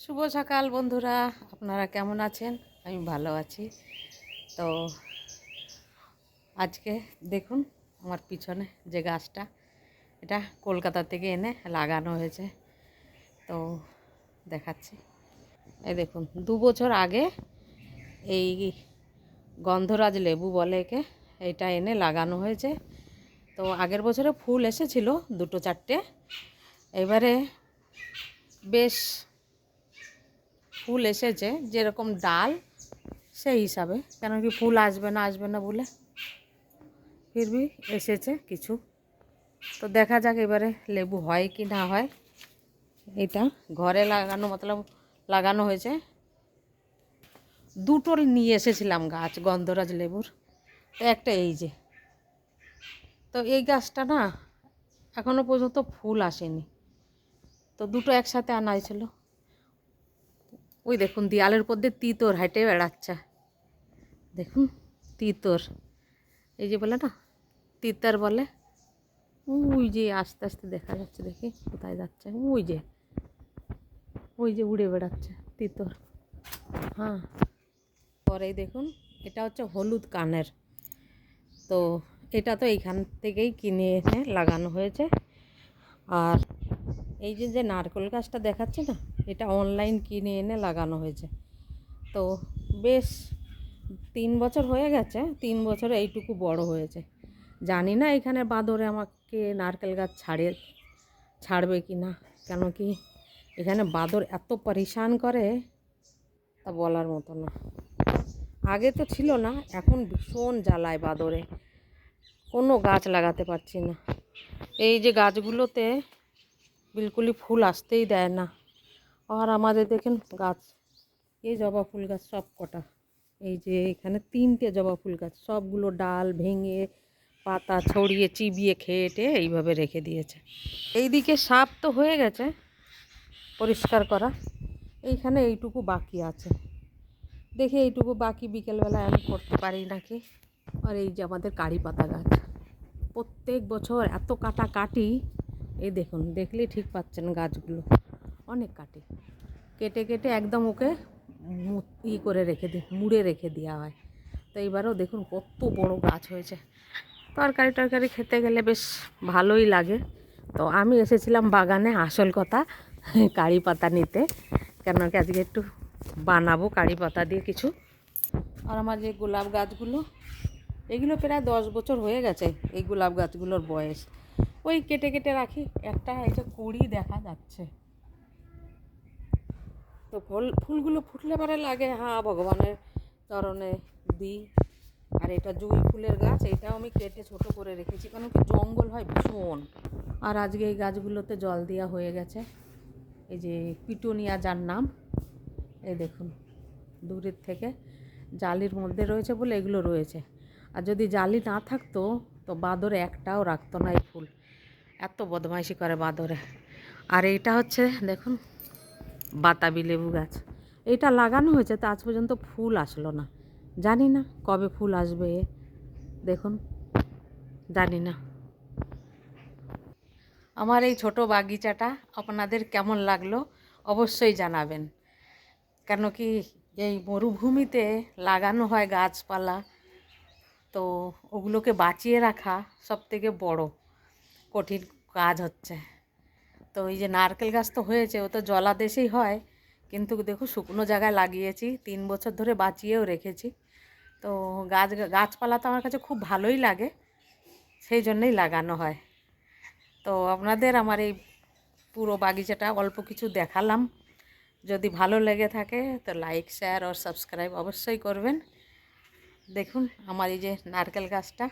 শুভ সকাল বন্ধুরা, আপনারা কেমন আছেন? আমি ভালো আছি। তো আজকে দেখুন আমার পিছনে যে গাছটা, এটা কলকাতা থেকে এনে লাগানো হয়েছে। তো দেখাচ্ছি, এই দেখুন 2 বছর আগে এই গন্ধরাজ লেবু বলে একে, এইটা এনে লাগানো হয়েছে। তো আগের বছরে ফুল এসেছিল 2-4টে, এবারে বেশ ফুল এসেছে যেরকম ডাল সেই হিসাবে, কেন কি ফুল আসবে না বলে ফিরবি এসেছে কিছু। তো দেখা যাক এবারে লেবু হয় কি না হয়। এটা ঘরে লাগানো মতলব লাগানো হয়েছে। 2টো নিয়ে এসেছিলাম গাছ গন্ধরাজ লেবুর, তো একটা এই যে। তো এই গাছটা না এখনও পর্যন্ত ফুল আসেনি, তো 2টো একসাথে আনা হয়েছিল। ওই দেখুন দেয়ালের উপর দিয়ে তিতর হেঁটে বেড়াচ্ছে, দেখুন তিতর, এই যে বলে না তিতর বলে, ওই যে আস্তে আস্তে দেখা যাচ্ছে, দেখি কোথায় যাচ্ছে, ওই যে উড়ে বেড়াচ্ছে তিতর। হ্যাঁ, পরেই দেখুন এটা হচ্ছে হলুদ কানের। তো এটা তো এইখান থেকেই কিনে এনে লাগানো হয়েছে। আর এই যে যে নারকেল গাছটা দেখাচ্ছে না, এটা অনলাইন কিনে এনে লাগানো হয়েছে। তো বেশ 3 বছর হয়ে গেছে, 3 বছরে এইটুকু বড় হয়েছে। জানি না এখানে বাঁদরে আমাকে নারকেল গাছ ছাড়বে কি না, কেন কি এখানে বাঁদর এত পরেশান করে তা বলার মতো না। আগে তো ছিল না, এখন ভীষণ জ্বালায় বাঁদরে, কোনো গাছ লাগাতে পারছি না। এই যে গাছগুলোতে বিলকুলই ফুল আসতেই দেয় না। আর আমাদের দেখেন গাছ, এই জবা ফুল গাছ সব কটা, এই যে এখানে 3টে জবা ফুল গাছ, সবগুলো ডাল ভেঙে পাতা ছড়িয়ে চিবিয়ে খেয়ে এইভাবে রেখে দিয়েছে। এইদিকে সাপ তো হয়ে গেছে পরিষ্কার করা, এইখানে এইটুকু বাকি আছে। দেখি এইটুকু বাকি বিকেলবেলায় আমি করতে পারি নাকি। আর এই যে আমাদের কারি পাতা গাছ, প্রত্যেক বছর এত কাটি, এই দেখুন দেখলেই ঠিক পাচ্ছেন গাছগুলো অনেক কেটে একদম ওকে করে রেখে মুড়ে রেখে দেওয়া হয়। তো এইবারও দেখুন কত বড় গাছ হয়েছে। তরকারি খেতে গেলে বেশ ভালোই লাগে। তো আমি এসেছিলাম বাগানে, আসল কথা কারি পাতা নিতে, কেন কি আজকে একটু বানাবো কারি পাতা দিয়ে কিছু। আর আমার যে গোলাপ গাছগুলো, এগুলো প্রায় 10 বছর হয়ে গেছে এই গোলাপ গাছগুলোর বয়স। ওই কেটে রাখি, একটা এই যে কুঁড়ি দেখা যাচ্ছে। তো ফুলগুলো ফুটলে পরে লাগে হ্যাঁ ভগবানের চরণে দিই। আর এটা জুঁই ফুলের গাছ, এটাও আমি কেটে ছোট করে রেখেছি, কারণ কি জঙ্গল হয় ভীষণ। আর আজকে এই গাছগুলোতে জল দেওয়া হয়ে গেছে। এই যে পিটুনিয়া যার নাম, এই দেখুন দূরের থেকে জালির মধ্যে রয়েছে বলে এগুলো রয়েছে। আর যদি জালি না থাকতো তো বাঁদরে একটাও রাখতো না এই ফুল, এত বদমাইশি করে বাঁদরে। আর এইটা হচ্ছে দেখুন বাতাবি লেবু গাছ, এইটা লাগানো হয়েছে, তো আজ পর্যন্ত ফুল আসলো না। জানি না কবে ফুল আসবে, দেখুন জানি না। আমার এই ছোট বাগিচাটা আপনাদের কেমন লাগলো অবশ্যই জানাবেন, কেন কি এই মরুভূমিতে লাগানো হয় গাছপালা, তো ওগুলোকে বাঁচিয়ে রাখা সবথেকে বড় কঠিন কাজ হচ্ছে। তো এই যে নারকেল গাছ তো হয়েছে, ও তো জলাদেশেই হয়, কিন্তু দেখো শুকনো জায়গায় লাগিয়েছি, 3 বছর ধরে বাঁচিয়েও রেখেছি। তো গাছপালা তো আমার কাছে খুব ভালোই লাগে, সেই জন্যই লাগানো হয়। তো আপনাদের আমার এই পুরো বাগিচাটা অল্প কিছু দেখালাম, যদি ভালো লেগে থাকে তো লাইক শেয়ার আর সাবস্ক্রাইব অবশ্যই করবেন। দেখুন আমার এই যে নারকেল গাছটা